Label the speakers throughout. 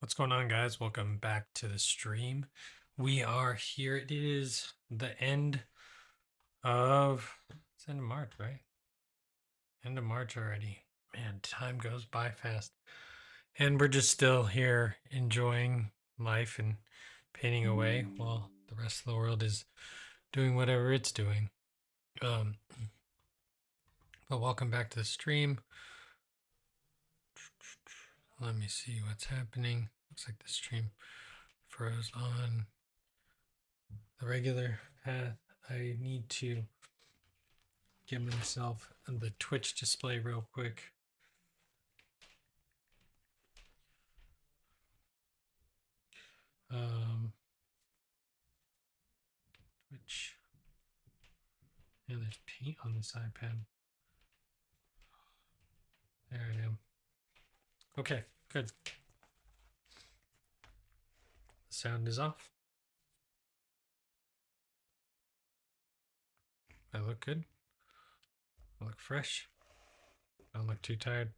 Speaker 1: What's going on, guys? Welcome back to the stream. We are here. It is the end of it's end of March, right? End of March already. Man, time goes by fast. And we're just still here enjoying life and painting away while the rest of the world is doing whatever it's doing. But welcome back to the stream. Let me see what's happening. Looks like the stream froze on the regular path. I need to get myself the Twitch display real quick. Twitch. And there's paint on this iPad. There I am. Okay, good. The sound is off. I look good. I look fresh. I don't look too tired.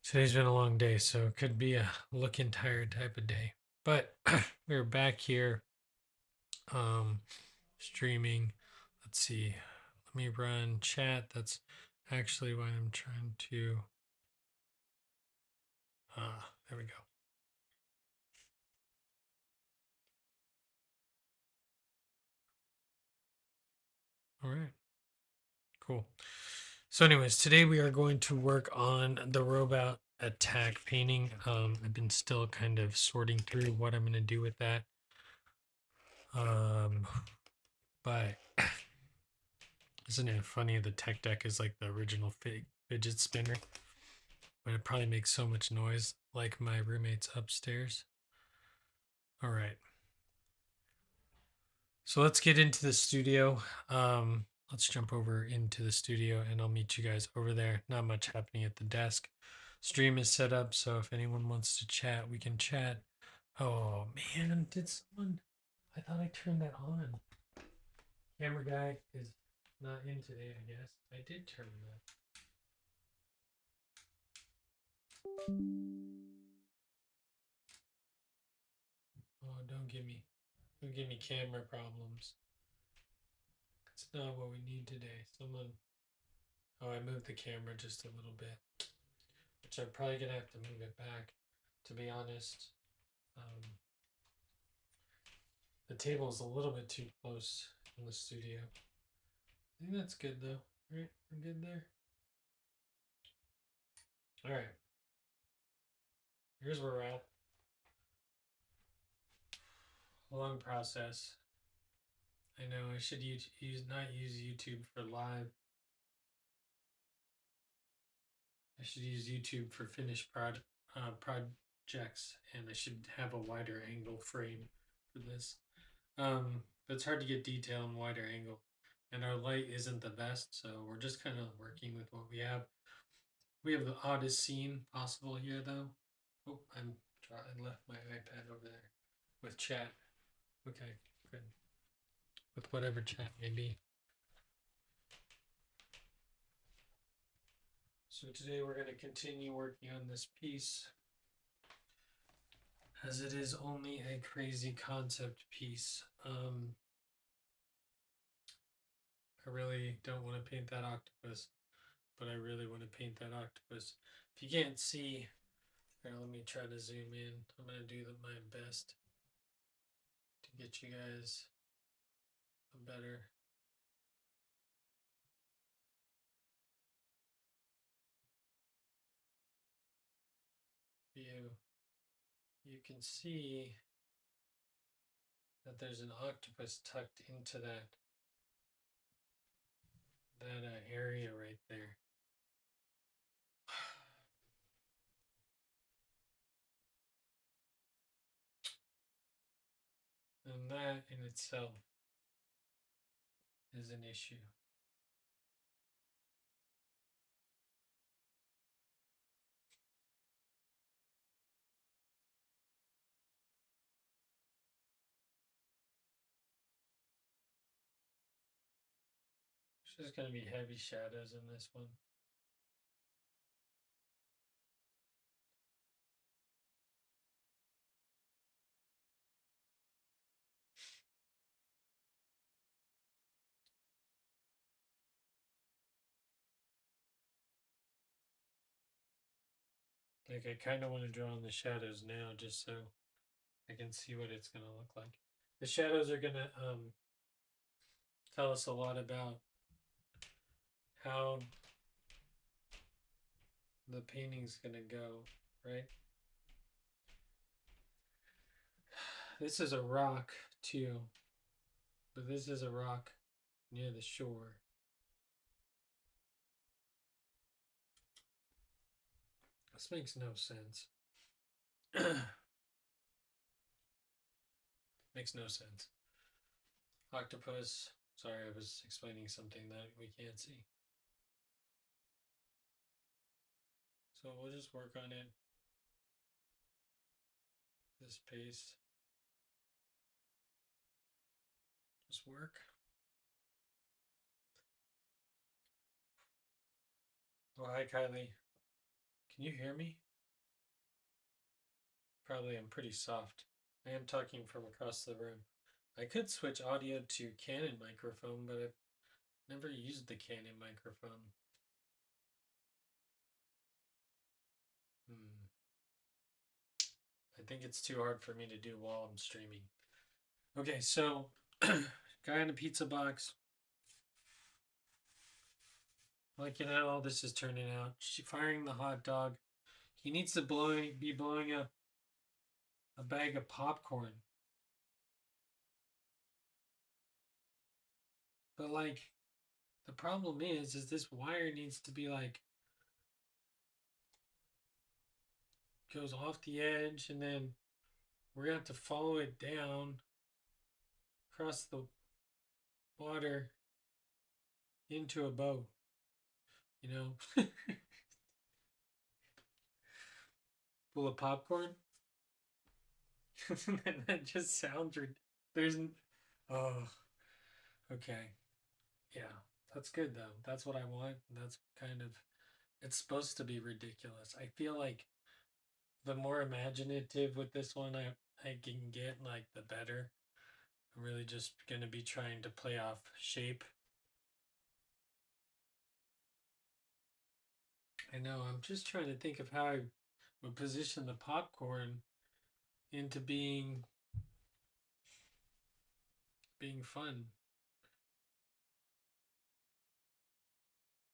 Speaker 1: Today's been a long day, so it could be a looking tired type of day. But we're back here streaming. Let's see. Let me run chat. That's actually why I'm trying to there we go. All right. Cool. So anyways, today we are going to work on the robot attack painting. I've been still kind of sorting through what I'm going to do with that. But isn't it funny? The tech deck is like the original fidget spinner, but it probably makes so much noise like my roommates upstairs. All right. So let's get into the studio. Let's jump over into the studio and I'll meet you guys over there. Not much happening at the desk. Stream is set up, so if anyone wants to chat, we can chat. Oh man, did someone? I thought I turned that on. Camera guy is not in today, I guess. I did turn that. Oh, don't give me camera problems. It's not what we need today. Someone. Oh, I moved the camera just a little bit, which I'm probably gonna have to move it back. To be honest, the table is a little bit too close in the studio. I think that's good though. Right, we're good there. All right. Here's where we're at. Long process. I know I should not use YouTube for live. I should use YouTube for finished projects, and I should have a wider angle frame for this. But it's hard to get detail in wider angle, and our light isn't the best, so we're just kind of working with what we have. We have the oddest scene possible here, though. Oh, I left my iPad over there with chat. Okay, good. With whatever chat may be. So today we're going to continue working on this piece, as it is only a crazy concept piece. I really don't want to paint that octopus, but I really want to paint that octopus. If you can't see, here, let me try to zoom in. I'm going to do my best to get you guys a better view. You can see that there's an octopus tucked into that area right there. And that in itself is an issue. There's going to be heavy shadows in this one. Like I kind of want to draw in the shadows now, just so I can see what it's gonna look like. The shadows are gonna tell us a lot about how the painting's gonna go, right? This is a rock too, but this is a rock near the shore. This makes no sense. Makes no sense. Octopus. Sorry, I was explaining something that we can't see. So we'll just work on it. This pace. Just work. Oh, hi, Kylie. Can you hear me? Probably I'm pretty soft. I am talking from across the room. I could switch audio to Canon microphone, but I've never used the Canon microphone. Hmm. I think it's too hard for me to do while I'm streaming. Okay, so guy in a pizza box. Like how all this is turning out. She firing the hot dog. He needs to be blowing up a bag of popcorn. But like the problem is this wire needs to be like goes off the edge and then we're gonna have to follow it down across the water into a boat. You know? Full of popcorn. That just sounds there's oh okay. Yeah. That's good though. That's what I want. That's kind of it's supposed to be ridiculous. I feel like the more imaginative with this one I can get, like the better. I'm really just gonna be trying to play off shape. I know, I'm just trying to think of how I would position the popcorn into being fun.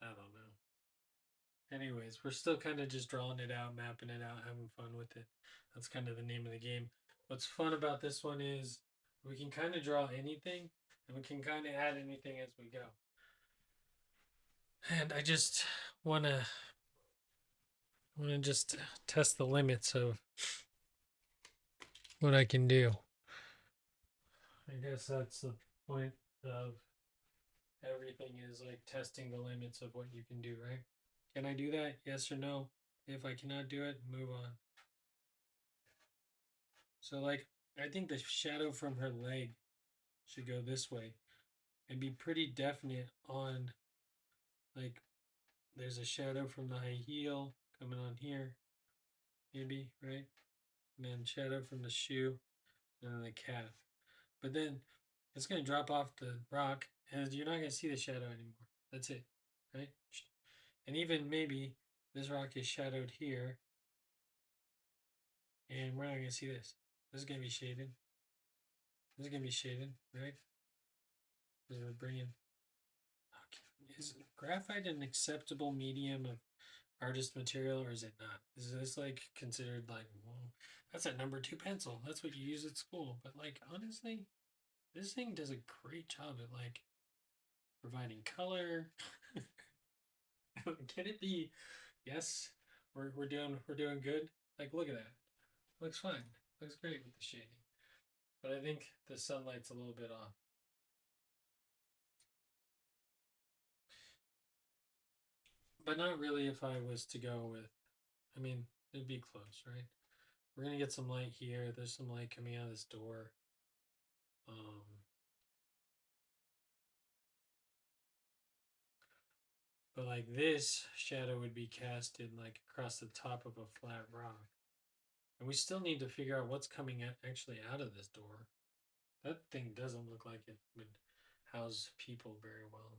Speaker 1: I don't know. Anyways, we're still kind of just drawing it out, mapping it out, having fun with it. That's kind of the name of the game. What's fun about this one is we can kind of draw anything and we can kind of add anything as we go. And I just want to just test the limits of what I can do. I guess that's the point of everything is like testing the limits of what you can do, right? Can I do that? Yes or no? If I cannot do it, move on. So, like, I think the shadow from her leg should go this way and be pretty definite on, like, there's a shadow from the high heel coming on here, maybe, right? And then shadow from the shoe and then the calf. But then it's going to drop off the rock and you're not going to see the shadow anymore. That's it, right? And even maybe this rock is shadowed here and we're not going to see this. This is going to be shaded. This is going to be shaded, right? This is bringing. Okay. Is graphite an acceptable medium of artist material or is it not? Is this like considered like, well, that's a number 2 pencil. That's what you use at school. But like, honestly, this thing does a great job at like providing color. Can it be? Yes, we're doing good. Like, look at that. Looks fine. Looks great with the shading. But I think the sunlight's a little bit off. But not really if I was to go with, I mean, it'd be close, right? We're gonna get some light here. There's some light coming out of this door. Um, but like this shadow would be casted like across the top of a flat rock. And we still need to figure out what's coming actually out of this door. That thing doesn't look like it would house people very well.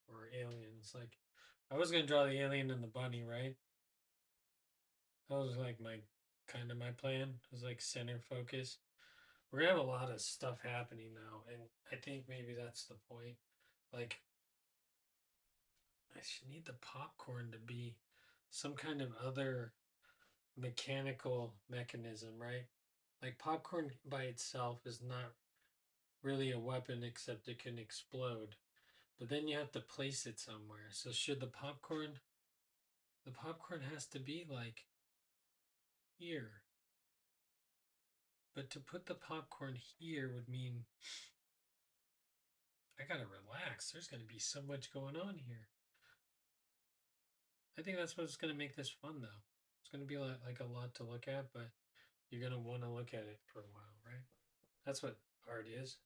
Speaker 1: Or aliens. Like I was gonna draw the alien and the bunny, right? That was like my kind of my plan. It was like center focus. We're gonna have a lot of stuff happening now, and I think maybe that's the point. Like, I should need the popcorn to be some kind of other mechanical mechanism, right? Like popcorn by itself is not really a weapon except it can explode. But then you have to place it somewhere. So should the popcorn has to be like here. But to put the popcorn here would mean I gotta relax. There's gonna be so much going on here. I think that's what's gonna make this fun though. It's gonna be like a lot to look at, but you're gonna want to look at it for a while, right? That's what art is.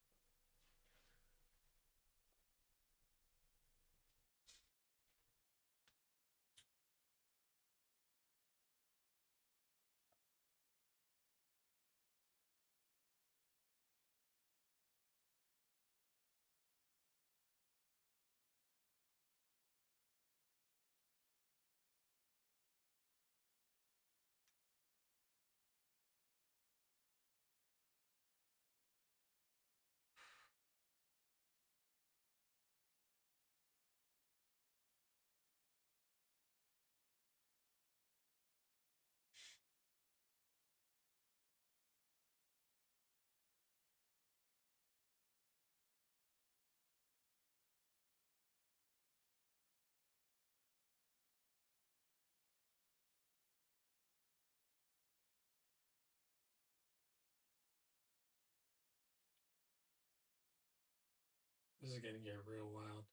Speaker 1: This is gonna get real wild.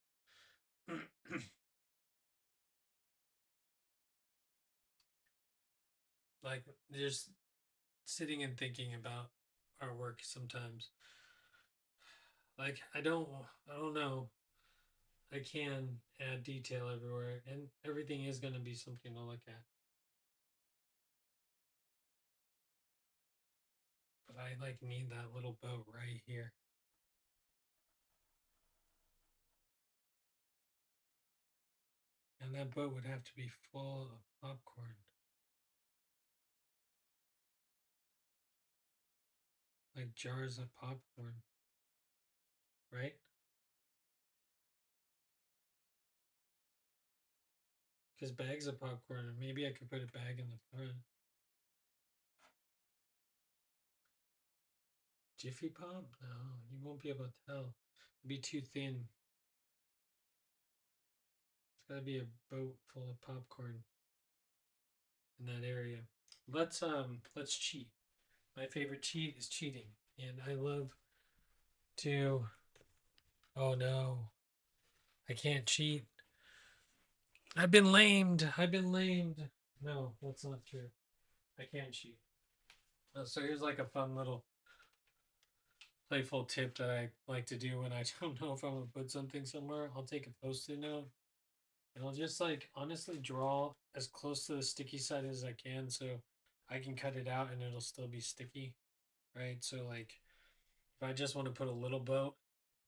Speaker 1: Like just sitting and thinking about our work sometimes. Like I don't know. I can add detail everywhere, and everything is gonna be something to look at. But I like need that little boat right here. And that boat would have to be full of popcorn. Like jars of popcorn, right? Because bags of popcorn, and maybe I could put a bag in the front. Jiffy Pop? No, you won't be able to tell. It'd be too thin. It's gotta be a boat full of popcorn in that area. Let's cheat. My favorite cheat is cheating. And I love to oh no. I can't cheat. I've been lamed. I've been lamed. No, that's not true. I can't cheat. So here's like a fun little playful tip that I like to do when I don't know if I'm gonna put something somewhere. I'll take a post-it note and I'll just like honestly draw as close to the sticky side as I can so I can cut it out and it'll still be sticky, right? So like if I just want to put a little boat,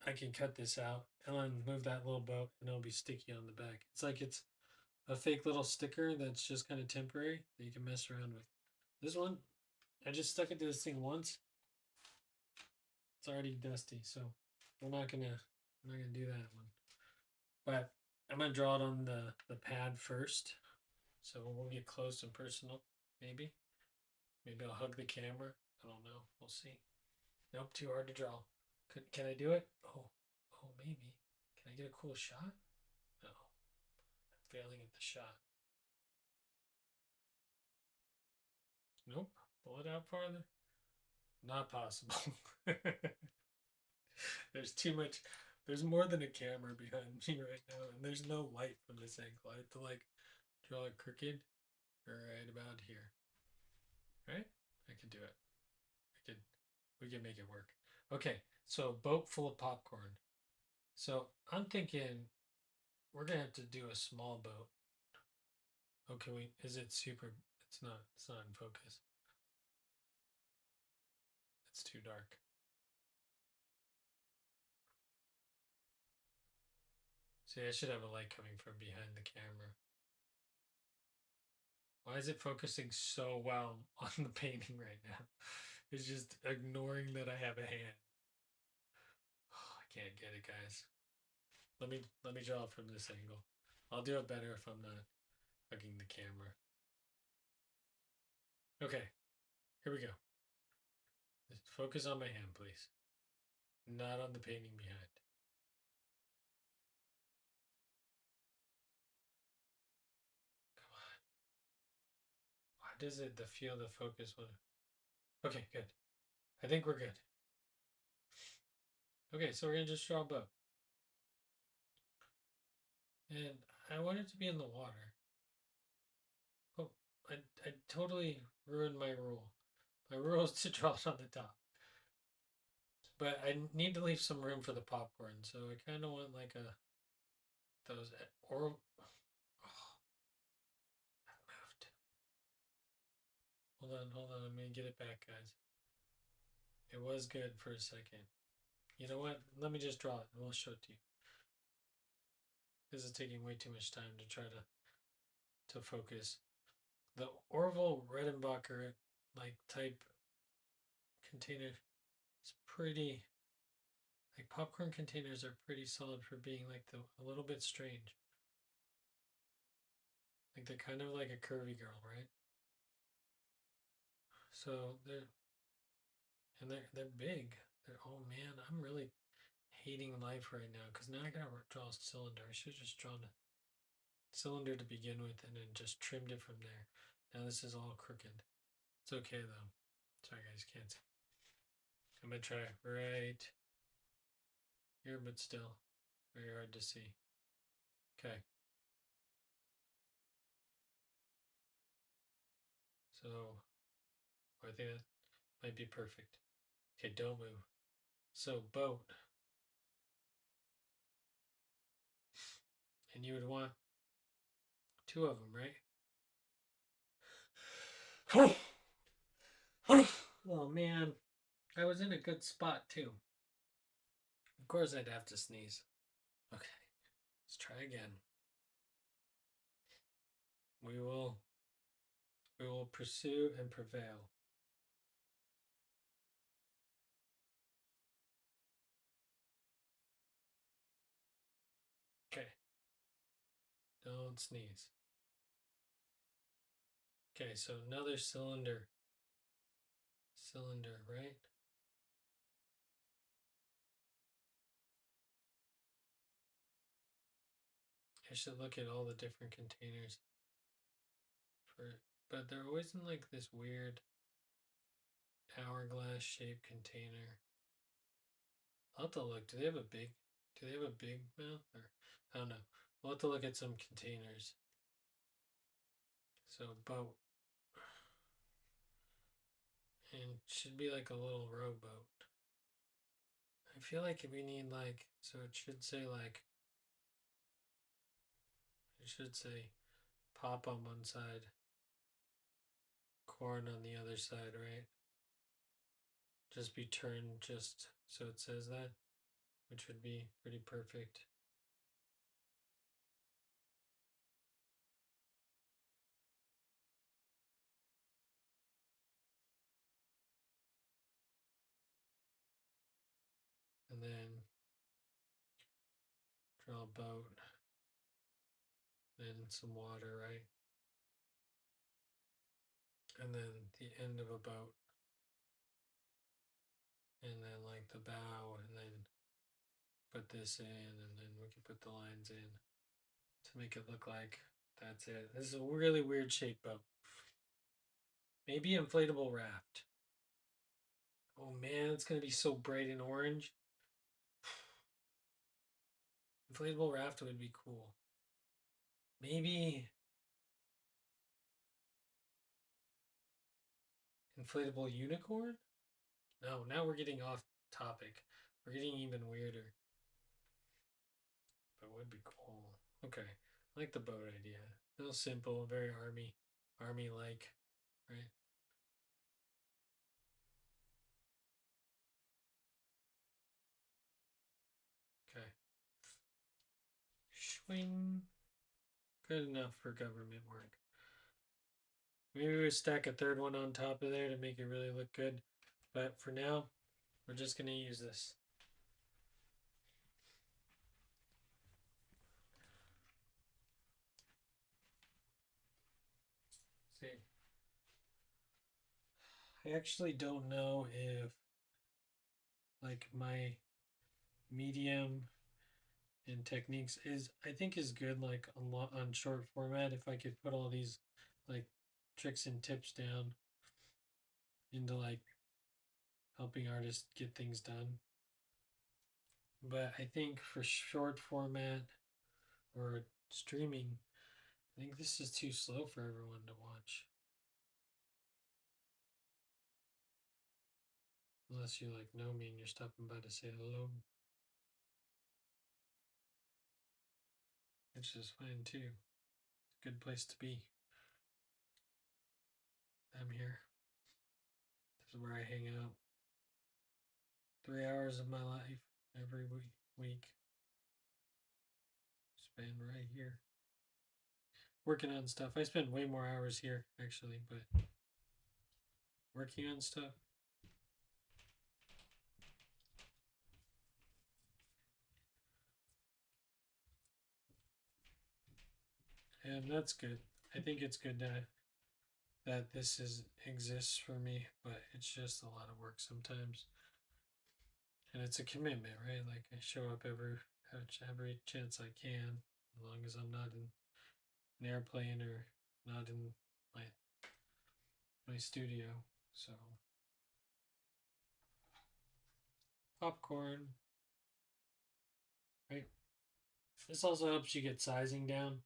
Speaker 1: I can cut this out and then move that little boat and it'll be sticky on the back. It's like it's a fake little sticker that's just kind of temporary that you can mess around with. This one, I just stuck it to this thing once. It's already dusty, so we're not gonna do that one. But I'm gonna draw it on the pad first, so we'll get close and personal. Maybe, maybe I'll hug the camera. I don't know. We'll see. Nope, too hard to draw. Can I do it? Oh, maybe. Can I get a cool shot? No, I'm failing at the shot. Nope. Pull it out farther. Not possible. There's too much. There's more than a camera behind me right now, and there's no light from this angle. I have to like draw it crooked right about here. Right? I can do it. I could. We can make it work. Okay. So boat full of popcorn. So I'm thinking we're gonna have to do a small boat. Oh, can we? Is it super? It's not. It's not in focus. It's too dark. See, I should have a light coming from behind the camera. Why is it focusing so well on the painting right now? It's just ignoring that I have a hand. Oh, I can't get it, guys. Let me draw it from this angle. I'll do it better if I'm not hugging the camera. Okay, here we go. Just focus on my hand, please. Not on the painting behind. Come on. Why does it the field of focus one? Okay, good. I think we're good. Okay, so we're gonna just draw a boat. And I want it to be in the water. Oh, I totally ruined my rule. My rule is to draw it on the top. But I need to leave some room for the popcorn, so I kind of want like a those or oh, that moved. Hold on. I'm gonna get it back, guys. It was good for a second. You know what? Let me just draw it, and we'll show it to you. This is taking way too much time to try to focus. The Orville Redenbacher like type container is pretty. Like popcorn containers are pretty solid for being like a little bit strange. Like they're kind of like a curvy girl, right? So they're big. Oh man, I'm really hating life right now because now I gotta draw a cylinder. I should have just drawn a cylinder to begin with and then just trimmed it from there. Now this is all crooked. It's okay though. Sorry guys, can't see. I'm gonna try right here, but still very hard to see. Okay. So I think that might be perfect. Okay, don't move. So boat. And you would want two of them, right? Oh man, I was in a good spot too. Of course I'd have to sneeze. Okay, let's try again. We will pursue and prevail. Okay. Don't sneeze. Okay, so another cylinder. Cylinder, right? I should look at all the different containers for, but they're always in like this weird hourglass shaped container. I'll have to look. Do they have a big mouth? Or I don't know. We'll have to look at some containers. So boat. And should be like a little rowboat. I feel like we need like, so it should say like, it should say pop on one side, corn on the other side, right? Just be turned just so it says that, which would be pretty perfect. And then draw a boat, then some water, right? And then the end of a boat, and then like the bow, and then put this in, and then we can put the lines in to make it look like that's it. This is a really weird shaped boat. Maybe inflatable raft. Oh man, it's gonna be so bright and orange. Inflatable raft would be cool. Maybe inflatable unicorn? No, now we're getting off topic. We're getting even weirder. But would be cool. Okay. I like the boat idea. Real simple, very army like, right? Okay. Swing. Good enough for government work. Maybe we stack a third one on top of there to make it really look good. But for now, we're just going to use this. See. I actually don't know if like my medium and techniques is I think is good like on short format if I could put all these like tricks and tips down into like helping artists get things done. But I think for short format or streaming, I think this is too slow for everyone to watch. Unless you like know me and you're stopping by to say hello. Which is fine too. It's a good place to be. I'm here. This is where I hang out. 3 hours of my life every week. Spend right here. Working on stuff. I spend way more hours here actually, but working on stuff. And that's good. I think it's good that this exists for me, but it's just a lot of work sometimes. And it's a commitment, right? Like I show up every chance I can, as long as I'm not in an airplane or not in my my studio. So popcorn, right? This also helps you get sizing down.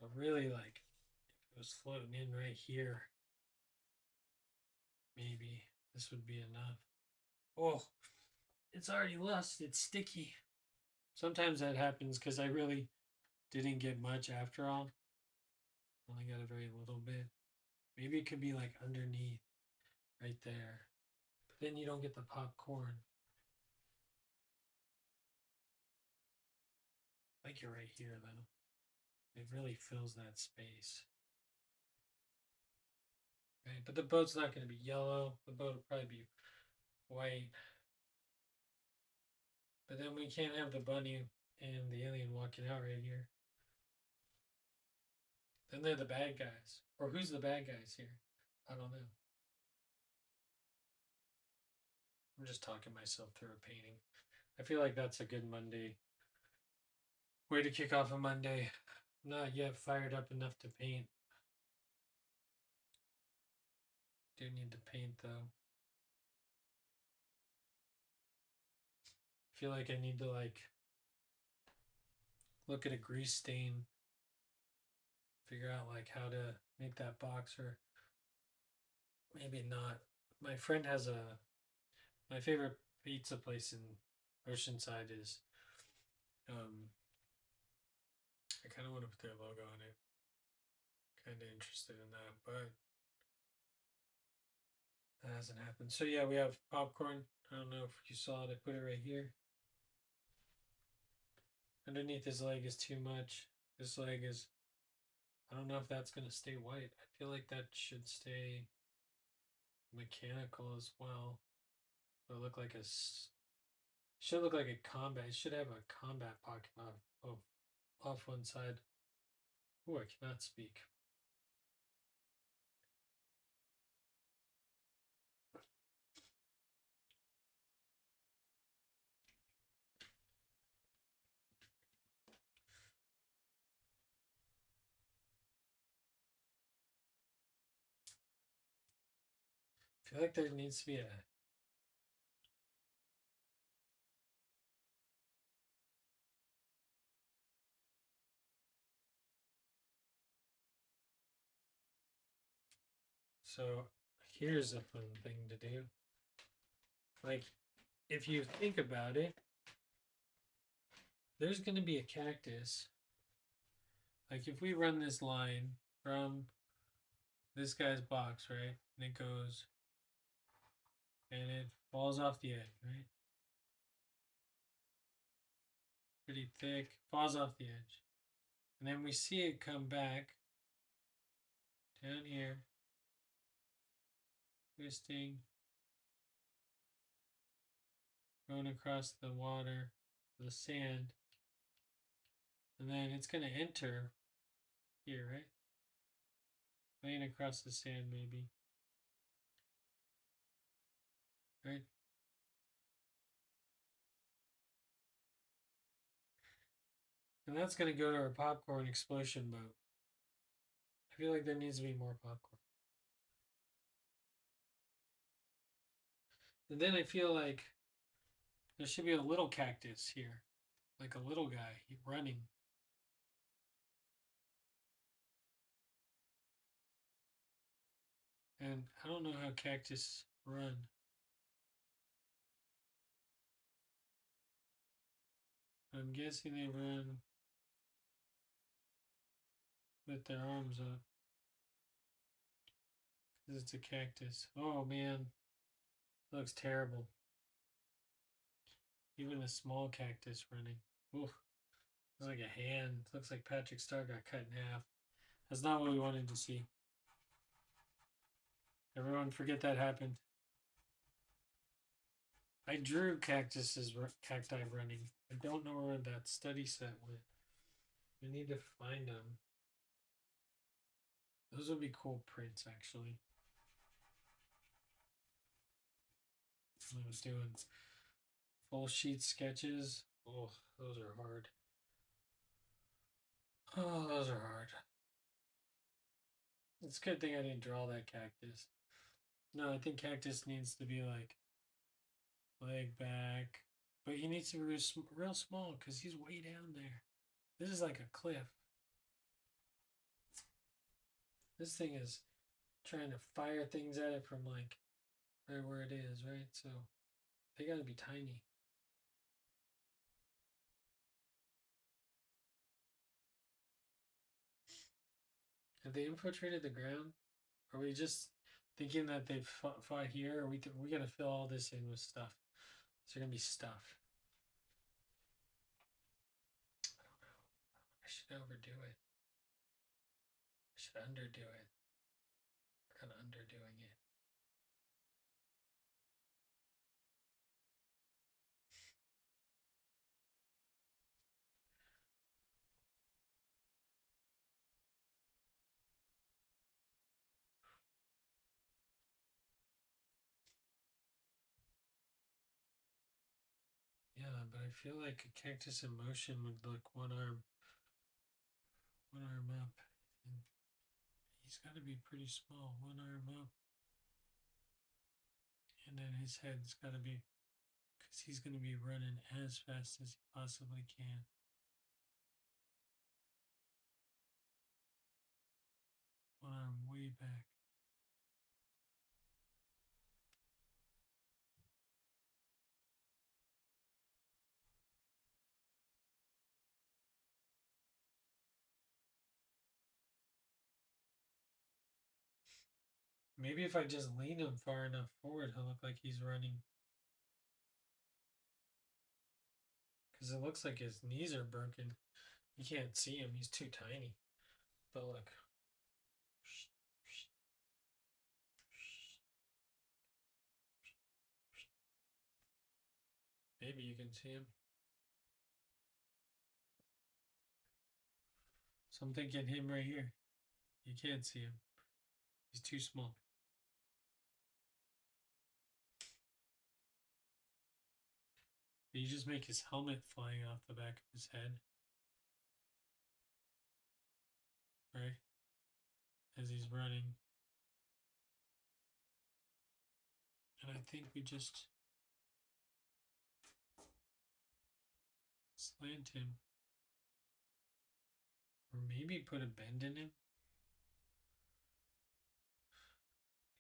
Speaker 1: But really, like if it was floating in right here, maybe this would be enough. Oh, it's already lost. It's sticky. Sometimes that happens because I really didn't get much after all. Only got a very little bit. Maybe it could be like underneath, right there. But then you don't get the popcorn. Like you're right here, though. It really fills that space. Right? But the boat's not going to be yellow. The boat will probably be white. But then we can't have the bunny and the alien walking out right here. Then they're the bad guys. Or who's the bad guys here? I don't know. I'm just talking myself through a painting. I feel like that's a good Monday way to kick off a Monday. I'm not yet fired up enough to paint. Do need to paint though. I feel like I need to like look at a grease stain, figure out like how to make that box or maybe not. My friend has my favorite pizza place in Oceanside is I kind of want to put their logo on it. Kind of interested in that, but that hasn't happened. So yeah, we have popcorn. I don't know if you saw it. I put it right here. Underneath his leg is too much. This leg is. I don't know if that's gonna stay white. I feel like that should stay mechanical as well. But look like a. Should look like a combat. It should have a combat pocket off one side. Oh, I cannot speak. I feel like there needs to be a. So here's a fun thing to do. Like, if you think about it, there's going to be a cactus. Like, if we run this line from this guy's box, right? And it goes and it falls off the edge, right? pretty thick, falls off the edge. And then we see it come back down here, twisting, going across the water, the sand, and then it's going to enter here, right? Laying across the sand, maybe. Right? And that's going to go to our popcorn explosion boat. I feel like there needs to be more popcorn. And then I feel like there should be a little cactus here, like a little guy running. And I don't know how cactus run. I'm guessing they run with their arms up. Because it's a cactus. Oh man, it looks terrible. Even a small cactus running. Oof. Looks like a hand. Looks like Patrick Star got cut in half. That's not what we wanted to see. Everyone forget that happened. I drew cacti running. I don't know where that study set went. We need to find them. Those would be cool prints, actually. I was doing full sheet sketches. Oh, those are hard. Oh, those are hard. It's a good thing I didn't draw that cactus. No, I think cactus needs to be like leg back. But he needs to be real small because he's way down there. This is like a cliff. This thing is trying to fire things at it from like right where it is, right? So they gotta be tiny. Have they infiltrated the ground? Are we just thinking that they've fought here? Or we gonna fill all this in with stuff? Is there gonna be stuff? I don't know. I should overdo it. I should underdo it. We're kind of underdoing it. Yeah, but I feel like a cactus in motion would look one arm up. And he's got to be pretty small. One arm up. And then his head's got to be, because he's going to be running as fast as he possibly can. One arm way back. Maybe if I just lean him far enough forward, he'll look like he's running. Because it looks like his knees are broken. You can't see him, he's too tiny. But look. Maybe you can see him. So I'm thinking him right here. You can't see him. He's too small. But you just make his helmet flying off the back of his head. Right? As he's running. And I think we just slant him. Or maybe put a bend in him.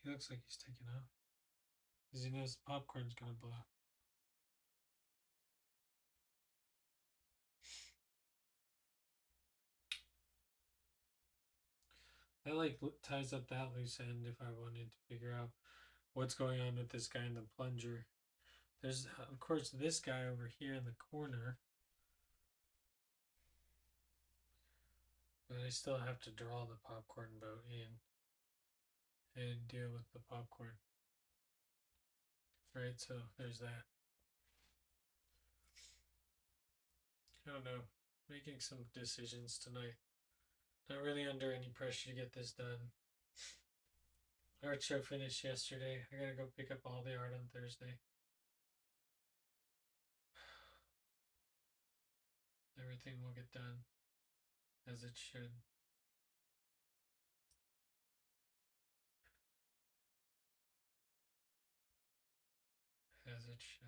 Speaker 1: He looks like he's taking off. Because he knows the popcorn's gonna blow. That like ties up that loose end if I wanted to figure out what's going on with this guy in the plunger. There's of course this guy over here in the corner. But I still have to draw the popcorn boat in and deal with the popcorn. Right, so there's that. I don't know. Making some decisions tonight. Not really under any pressure to get this done. Art show finished yesterday. I gotta go pick up all the art on Thursday. Everything will get done as it should. As it should.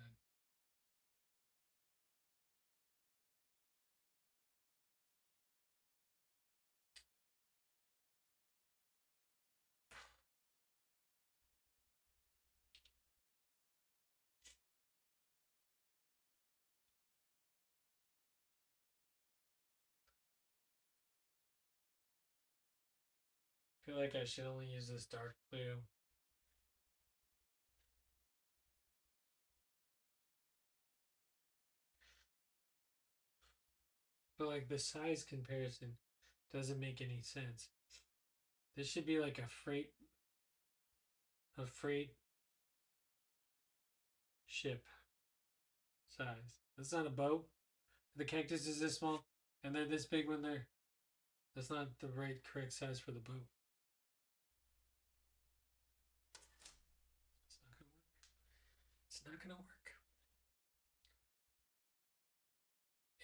Speaker 1: I feel like I should only use this dark blue. But like the size comparison doesn't make any sense. This should be like a freight ship size. That's not a boat. The cactus is this small, and they're this big when they're. That's not the right correct size for the boat. It's not gonna work. It's not gonna work.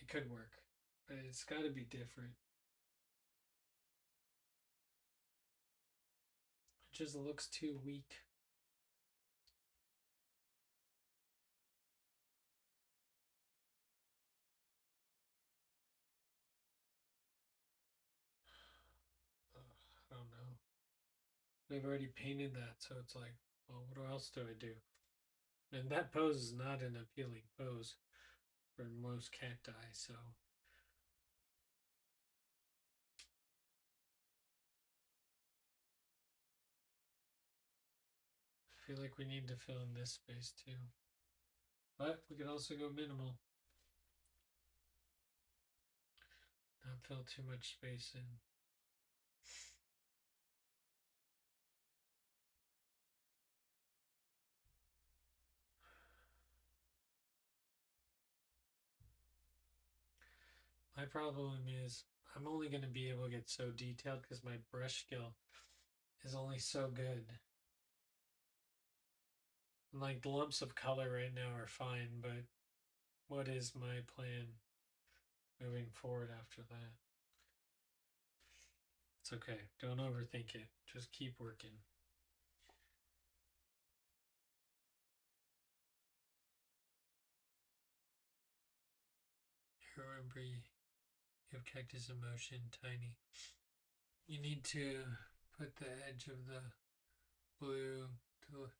Speaker 1: It could work, but it's got to be different. It just looks too weak. I don't know. They've already painted that, so it's like, well, what else do I do? And that pose is not an appealing pose for most cacti, so I feel like we need to fill in this space too. But we could also go minimal. Not fill too much space in. My problem is I'm only going to be able to get so detailed because my brush skill is only so good. Like the lumps of color right now are fine, but what is my plan moving forward after that? It's okay. Don't overthink it. Just keep working. Remember, you have cactus in motion, tiny. You need to put the edge of the blue to.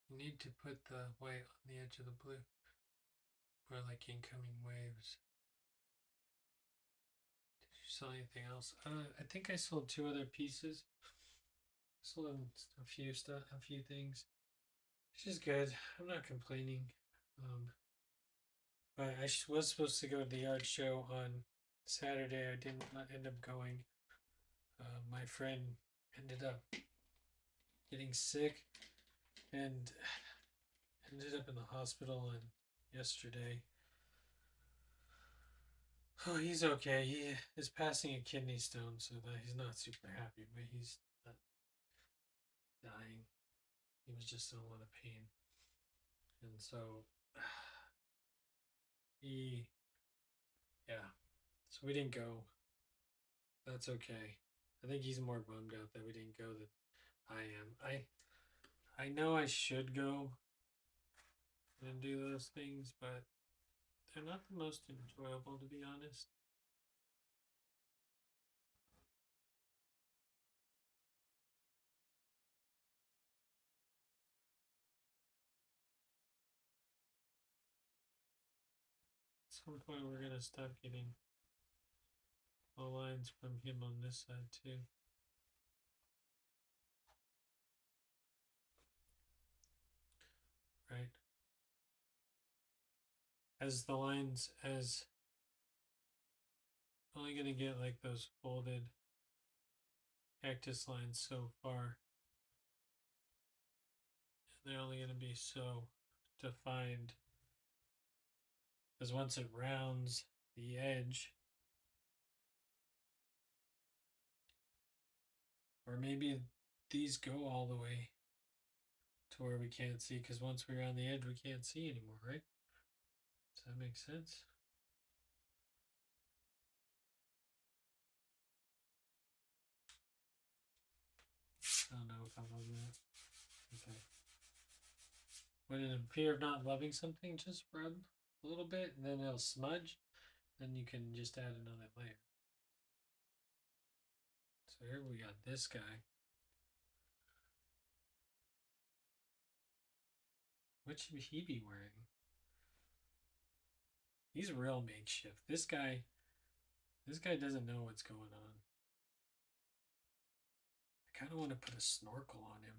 Speaker 1: You need to put the white on the edge of the blue for like incoming waves. Did you sell anything else? I think I sold two other pieces. I sold a few stuff, a few things, which is good. I'm not complaining. But I was supposed to go to the art show on Saturday. I didn't end up going. My friend ended up getting sick and ended up in the hospital and yesterday. Oh, he's okay. He is passing a kidney stone, so that he's not super happy, but he's not dying. He was just in a lot of pain. And so he, yeah. So we didn't go. That's okay. I think he's more bummed out that we didn't go than I am. I know I should go and do those things, but they're not the most enjoyable, to be honest. At some point, we're gonna stop getting all lines from him on this side too. Right? As the lines, as Only gonna get like those folded cactus lines so far. And they're only gonna be so defined. Because once it rounds the edge, or maybe these go all the way to where we can't see, because once we're on the edge, we can't see anymore, right? Does that make sense? I don't know if I love that. Okay. When in fear of not loving something, just rub a little bit and then it'll smudge. Then you can just add another layer. So here we got this guy. What should he be wearing? He's real makeshift. This guy doesn't know what's going on. I kind of want to put a snorkel on him.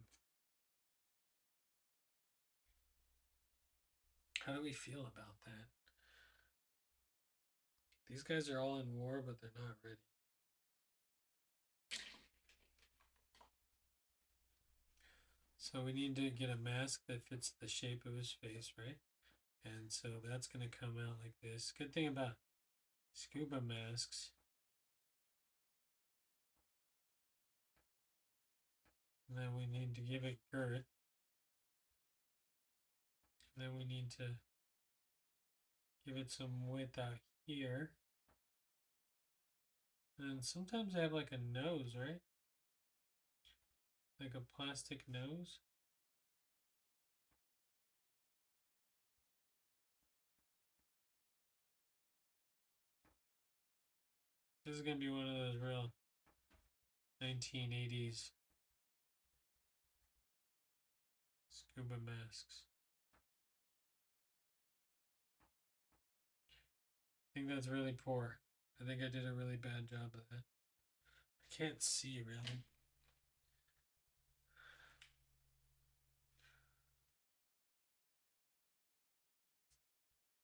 Speaker 1: How do we feel about that? These guys are all in war, but they're not ready. So we need to get a mask that fits the shape of his face, right? And so that's going to come out like this. Good thing about scuba masks. And then we need to give it girth. And then we need to give it some width out here. And sometimes they have like a nose, right? Like a plastic nose. This is going to be one of those real 1980s scuba masks. I think that's really poor. I think I did a really bad job of that. I can't see really.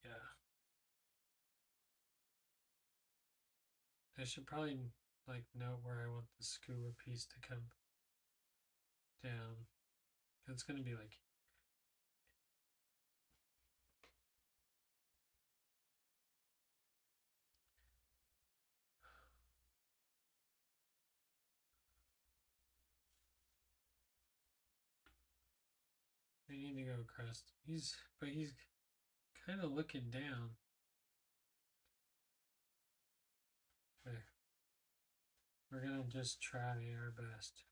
Speaker 1: Yeah. I should probably like note where I want the scuba piece to come down. It's going to be like I need to go across. He's kind of looking down. There. We're gonna just try our best.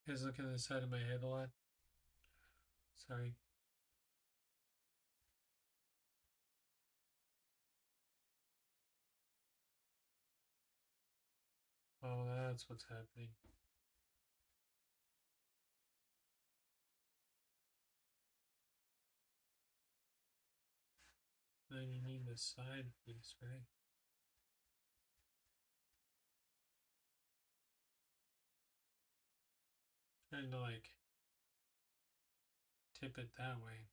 Speaker 1: You guys look at the side of my head a lot. Sorry. Oh, that's what's happening. Then you need the side piece, right? Trying to like tip it that way.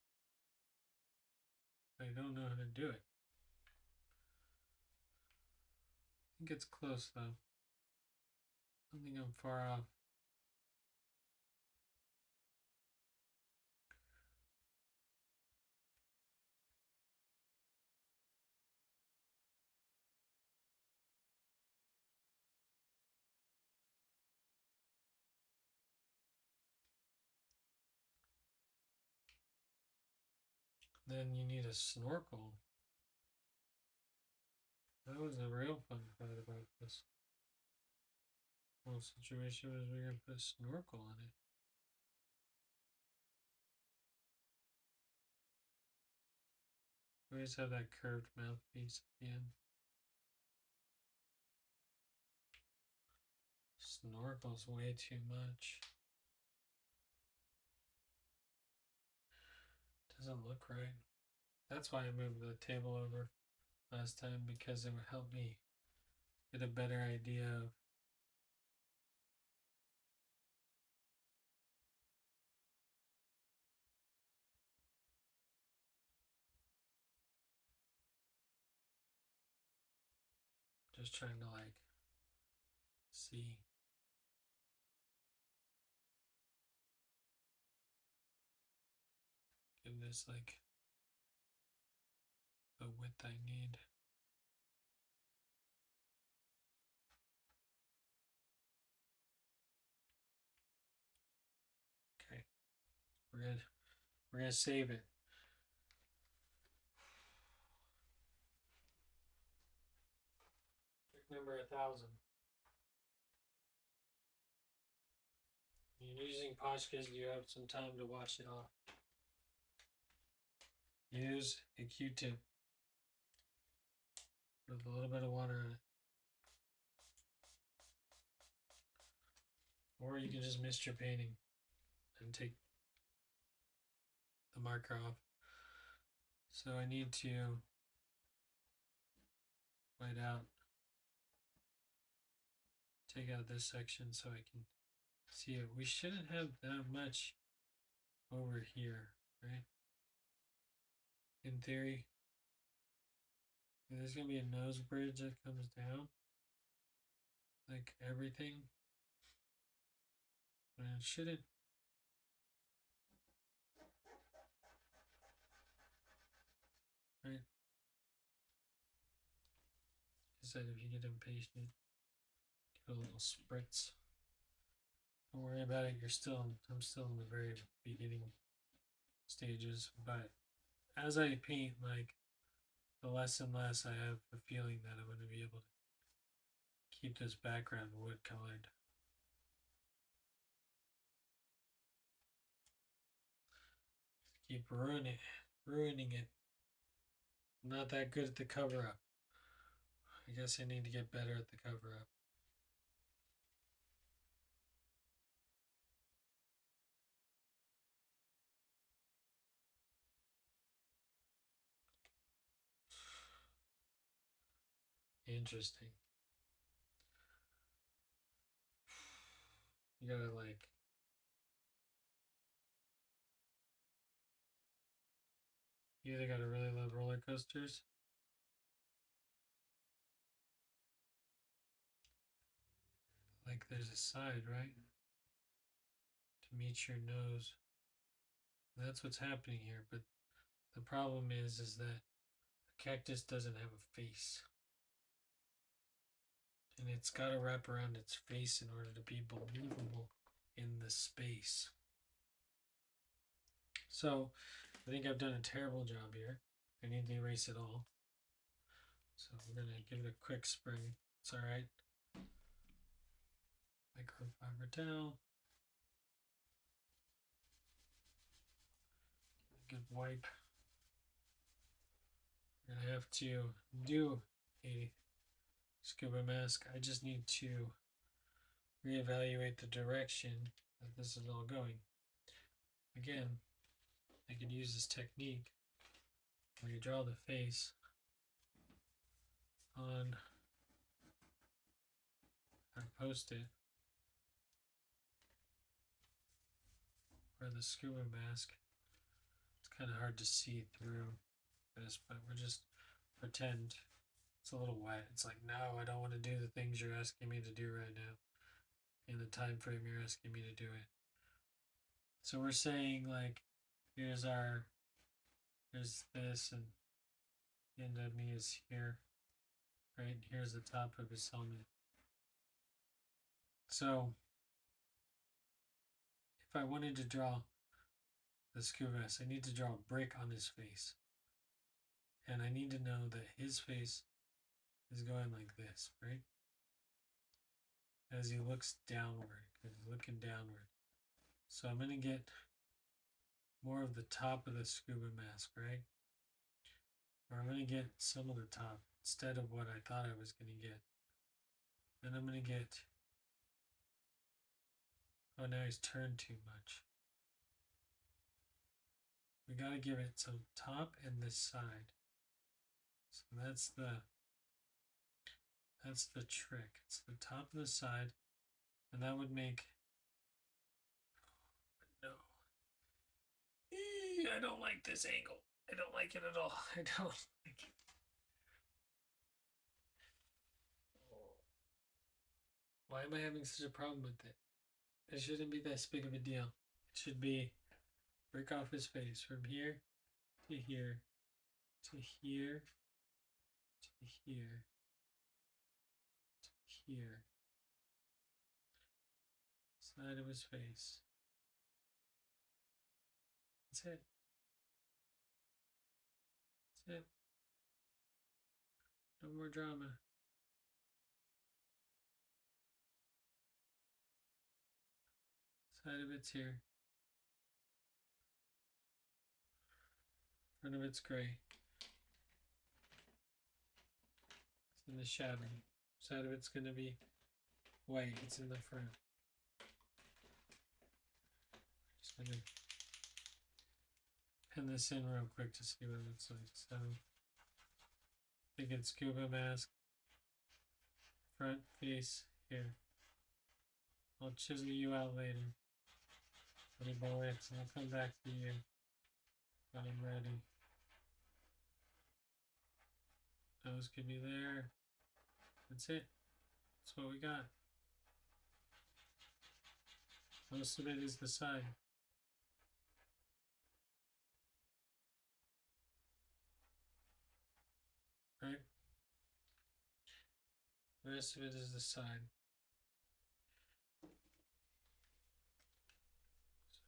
Speaker 1: I don't know how to do it. I think it's close though. I don't think I'm far off. Then you need a snorkel. That was the real fun part about this whole situation was we were gonna put a snorkel on it. We always have that curved mouthpiece at the end. Snorkel's way too much. Doesn't look right. That's why I moved the table over last time, because it would help me get a better idea of Just trying to like see. Give this like the width I need. Okay, we're gonna save it. Trick number 1,000. You're using Pashkas, you have some time to wash it off. Use a Q-tip with a little bit of water in it. Or you can just mist your painting and take the marker off. So I need to white out, take out this section so I can see it. We shouldn't have that much over here, right? In theory, there's gonna be a nose bridge that comes down, like everything, but it shouldn't. Right? I said if you get impatient, get a little spritz. Don't worry about it. I'm still in the very beginning stages, but as I paint, like the less and less I have the feeling that I'm going to be able to keep this background wood colored. Keep ruining it. I'm not that good at the cover up. I guess I need to get better at the cover up. Interesting. You gotta like you either gotta really love roller coasters. Like there's a side, right? To meet your nose. That's what's happening here, but the problem is that a cactus doesn't have a face. And it's got to wrap around its face in order to be believable in the space. So I think I've done a terrible job here. I need to erase it all. So we're going to give it a quick spray. It's all right. Microfiber towel. Good wipe. We're going to have to do a scuba mask. I just need to reevaluate the direction that this is all going. Again, I could use this technique where you draw the face on and post it where the scuba mask, it's kind of hard to see through this, but we're just pretend it's a little wet. It's like, no, I don't want to do the things you're asking me to do right now in the time frame you're asking me to do it. So we're saying like, here's this, and the end of me is here, right? Here's the top of his helmet. So if I wanted to draw the scuba mask, I need to draw a brick on his face. And I need to know that his face is going like this, right? As he looks downward, because he's looking downward. So I'm going to get more of the top of the scuba mask, right? Or I'm going to get some of the top instead of what I thought I was going to get. Then I'm going to get, oh, now he's turned too much. We got to give it some top and this side. So that's the trick. It's the top and the side, and that would make, no, I don't like this angle. I don't like it at all. I don't like it. Why am I having such a problem with it? It shouldn't be that big of a deal. It should be break off his face from here to here to here to here to here. Side of his face. That's it. That's it. No more drama. Side of it's here. Front of it's gray. It's in the shadow. Side of it's going to be white. It's in the front. Just going to pin this in real quick to see what it looks like. So I think it's scuba mask. Front face here. I'll chisel you out later. Buddy boy, I'll come back to you when I'm ready. Nose could be there. That's it. That's what we got. Most of it is the side. Right? The rest of it is the side.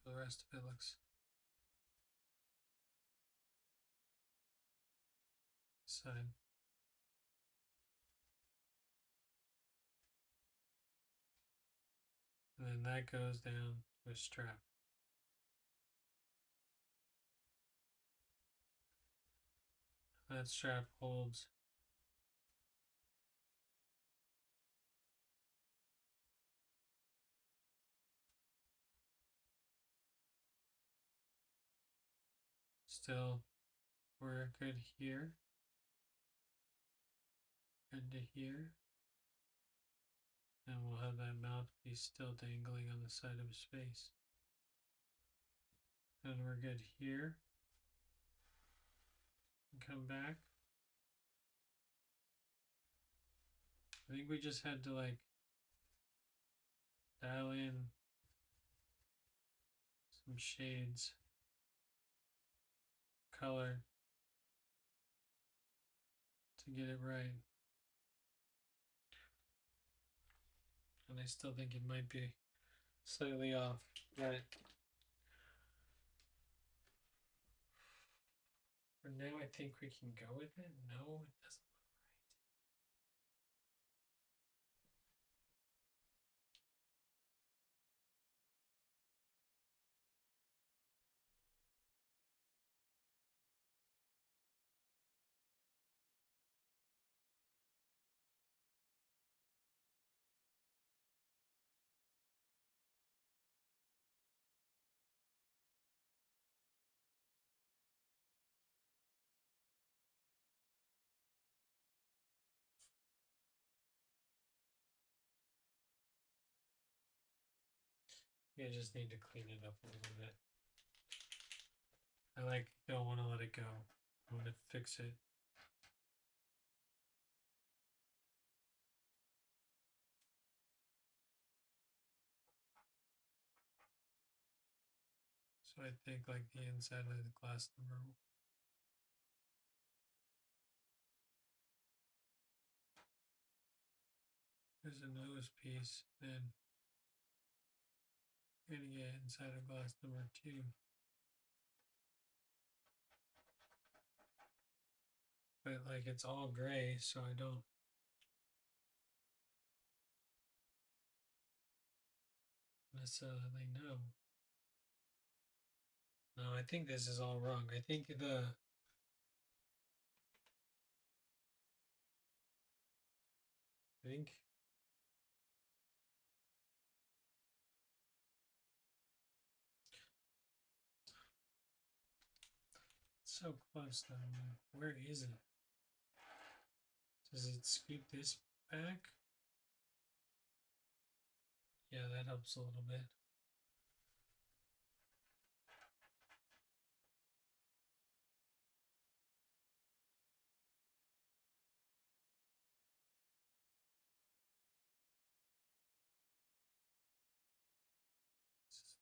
Speaker 1: So the rest of it looks side. And then that goes down to a strap. That strap holds still. We're good here. Good to here. And we'll have that mouthpiece still dangling on the side of his face. And we're good here. And come back. I think we just had to like dial in some shades, color to get it right. And I still think it might be slightly off, but for now I think we can go with it. No, it doesn't look right. I just need to clean it up a little bit. I don't want to let it go. I want to fix it. So I think like the inside of the glass number. There's a nose piece, then you're gonna get inside of glass number 2. But like it's all gray, so I don't necessarily know. No, I think this is all wrong. I think it's so close though. Where is it? Does it scoot this back? Yeah, that helps a little bit.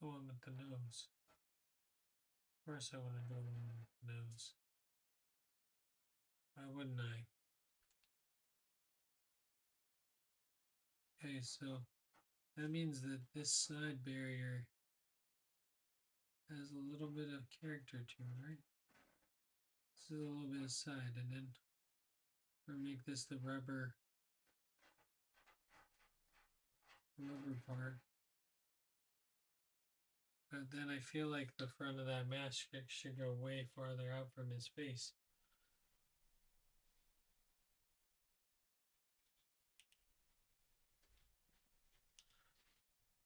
Speaker 1: The one with the nose. Of course I want to do the one with the nose. Why wouldn't I? Okay, so that means that this side barrier has a little bit of character to it, right? This is a little bit of side, and then we're gonna make this the rubber part. But then I feel like the front of that mask should go way farther out from his face.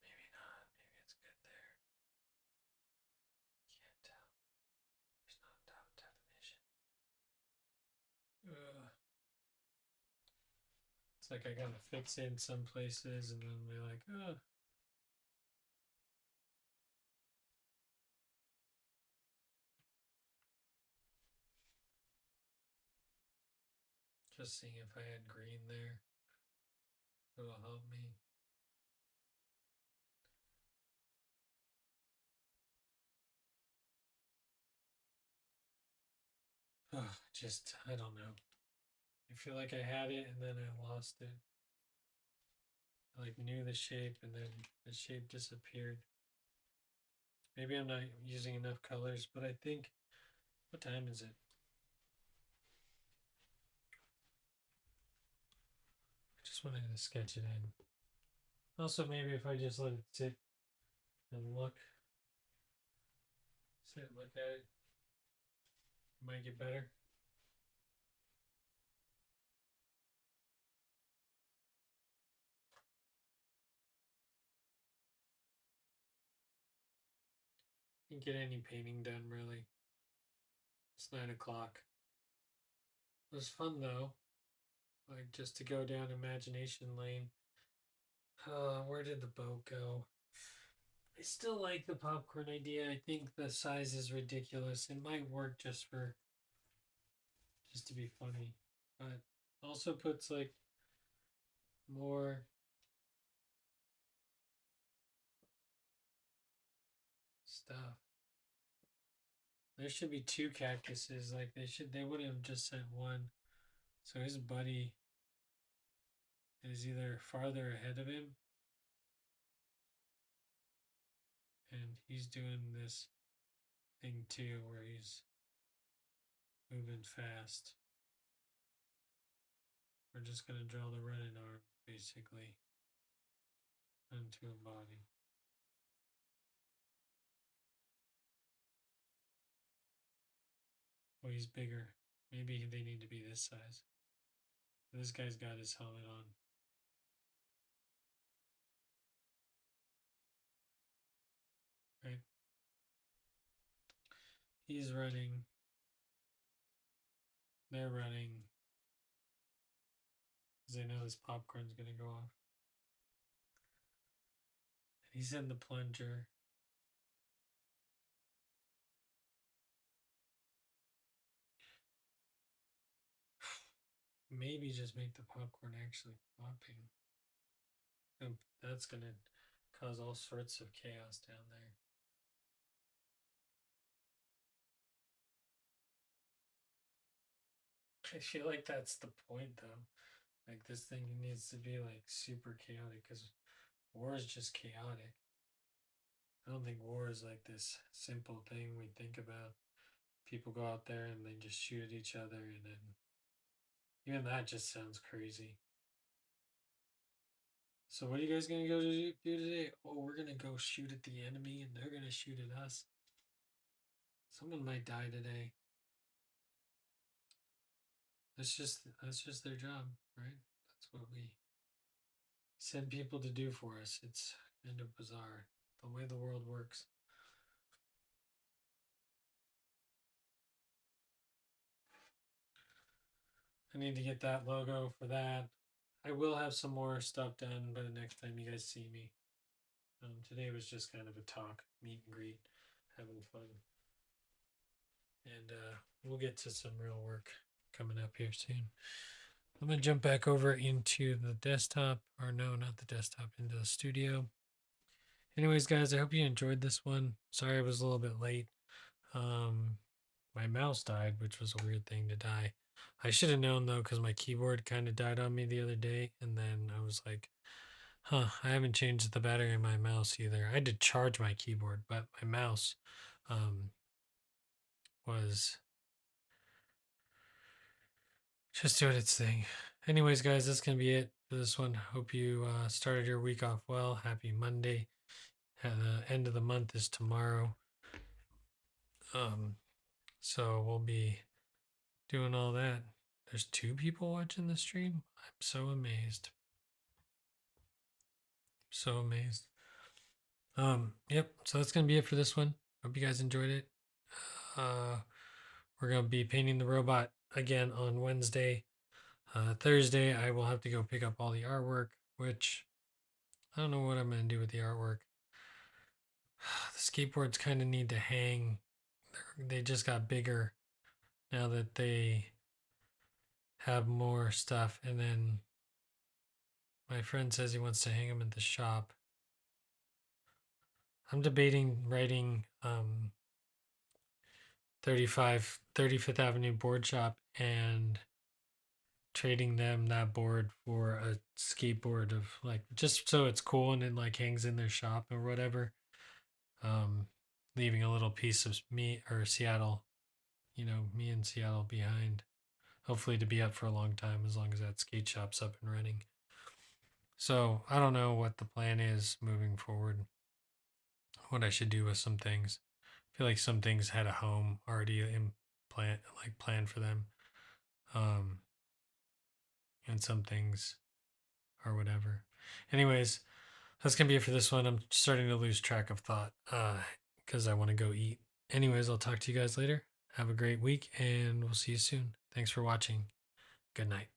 Speaker 1: Maybe not. Maybe it's good there. Can't tell. There's not top definition. It's like I gotta fix it in some places and then be like, oh. Just seeing if I had green there. It'll help me. Oh, I don't know. I feel like I had it and then I lost it. I like knew the shape and then the shape disappeared. Maybe I'm not using enough colors, but I think, what time is it? I just wanted to sketch it in. Also, maybe if I just let it sit and look at it, it might get better. Didn't get any painting done really. It's 9 o'clock. It was fun though. Like just to go down imagination lane. Where did the boat go? I still like the popcorn idea. I think the size is ridiculous. It might work just to be funny, but also puts like more stuff. There should be two cactuses. Like they would have just sent one. So his buddy is either farther ahead of him and he's doing this thing too where he's moving fast. We're just gonna draw the running arms basically onto a body. Oh, he's bigger. Maybe they need to be this size. This guy's got his helmet on. Right? He's running. They're running. Because they know this popcorn's gonna go off. He's in the plunger. Maybe just make the popcorn actually popping. That's gonna cause all sorts of chaos down there. I feel like that's the point though. Like this thing needs to be like super chaotic because war is just chaotic. I don't think war is like this simple thing we think about. People go out there and they just shoot at each other, and then even that just sounds crazy. So what are you guys gonna go do today? Oh, we're gonna go shoot at the enemy, and they're gonna shoot at us. Someone might die today. That's just their job, right? That's what we send people to do for us. It's kind of bizarre the way the world works. I need to get that logo for that. I will have some more stuff done by the next time you guys see me. Today was just kind of a talk, meet and greet, having fun. And we'll get to some real work coming up here soon. I'm going to jump back over into the desktop, or no, not the desktop, into the studio. Anyways, guys, I hope you enjoyed this one. Sorry I was a little bit late. Um, my mouse died, which was a weird thing to die. I should have known though, because my keyboard kind of died on me the other day, and then I was like, huh, I haven't changed the battery in my mouse either. I had to charge my keyboard, but my mouse um, was just doing its thing. Anyways, guys, that's going to be it for this one. Hope you started your week off well. Happy Monday. The end of the month is tomorrow. Um, so we'll be doing all that. There's 2 people watching the stream. I'm so amazed. So amazed. Yep. So that's gonna be it for this one. Hope you guys enjoyed it. Uh, we're gonna be painting the robot again on Wednesday. Thursday, I will have to go pick up all the artwork, which I don't know what I'm gonna do with the artwork. The skateboards kind of need to hang. They just got bigger now that they have more stuff, and then my friend says he wants to hang them at the shop. I'm debating writing 35th Avenue board shop and trading them that board for a skateboard of like just so it's cool and it like hangs in their shop or whatever. Um, Leaving a little piece of me or Seattle, me in Seattle behind. Hopefully to be up for a long time as long as that skate shop's up and running. So I don't know what the plan is moving forward. What I should do with some things. I feel like some things had a home already in planned for them. Um, and some things or whatever. Anyways, that's gonna be it for this one. I'm starting to lose track of thought because I want to go eat. Anyways, I'll talk to you guys later. Have a great week and we'll see you soon. Thanks for watching. Good night.